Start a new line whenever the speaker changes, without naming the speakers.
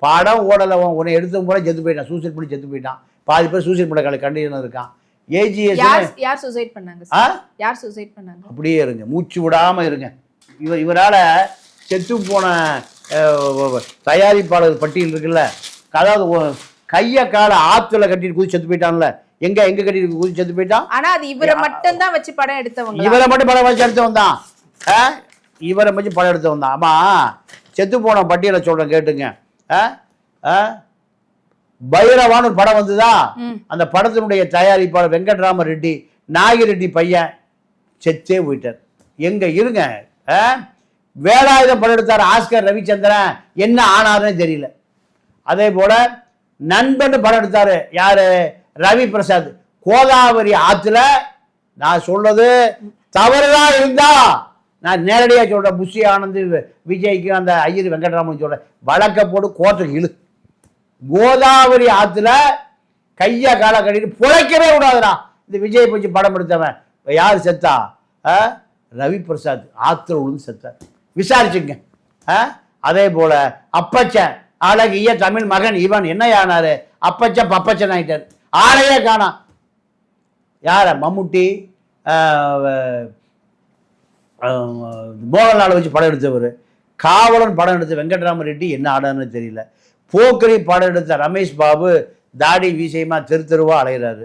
படம் ஓடலை, உன்னை எடுத்த முறை செத்து போயிட்டான், சூசைட் பண்ணி செத்து போயிட்டான். பாதி பேர் சூசைட் பண்ண கண்டிஷன் இருக்கான். ஏஜிஎஸ்
யார் சூசைட் பண்ணாங்க? யார் சூசைட் பண்ணாங்க? அப்படியே
இருங்க, மூச்சு விடாம இருங்க. இவரால் செத்து போன தயாரிப்பாளர் பட்டியல் இருக்குல்ல, அதாவது கைய கால ஆத்துல கட்டிட்டு குதி செத்து போயிட்டான்ல, எங்க கட்டிட்டு குதி செத்து போயிட்டான்.
ஆனா அது இவரை மட்டும் தான் வச்சு படம் எடுத்தவங்க,
இவரை மட்டும் படம் வச்சு எடுத்தவன் தான், இவரை வச்சு படம் எடுத்தவன் தான். ஆமா, செத்து போன பட்டியலை சொல்றேன் கேட்டுங்க. பைரவான்னு ஒரு படம் வந்துதா, அந்த படத்தினுடைய தயாரிப்பாளர் வெங்கட்ராம ரெட்டி, நாகிரெட்டி பையன் செத்தே போயிட்டார். எங்க இருங்க. வேலாயுதம் படம் எடுத்தார் ஆஸ்கர் ரவிச்சந்திரன், என்ன ஆனாருன்னு தெரியல. அதே போல நண்பன் படம் எடுத்தாரு யாரு, ரவி பிரசாத். கோதாவரி ஆத்துல, நான் சொல்றது தவறுதான் இருந்தா நான் நேரடியாக சொல்றேன், புஷி ஆனந்த் விஜய்க்கு அந்த ஐயர் வெங்கட்ராமன் சொல்றேன், வழக்க போட்டு கோர்ட்டுக்கு இழு. கோதாவரி ஆத்துல கைய கால கட்டிட்டு புழைக்கவே கூடாதுடா. இந்த விஜய் பற்றி படம் எடுத்தவன் யார் செத்தா, ரவி பிரசாத் ஆத்துல விழுந்து செத்தார், விசாரிச்சுங்க. அதே போல அப்பச்சன் அழகிய தமிழ் மகன் இவன் என்ன ஆனாரு, அப்பச்சன் பப்பச்சன் ஆயிட்டார், ஆளையே காணா. யார, மம்முட்டி மோகன்லால் வச்சு படம் எடுத்தவர். காவலன் படம் எடுத்த வெங்கட்ராம ரெட்டி என்ன ஆடான்னு தெரியல. போக்கரி படம் எடுத்த ரமேஷ் பாபு தாடி வீசியமா தெருவா அலைகிறாரு.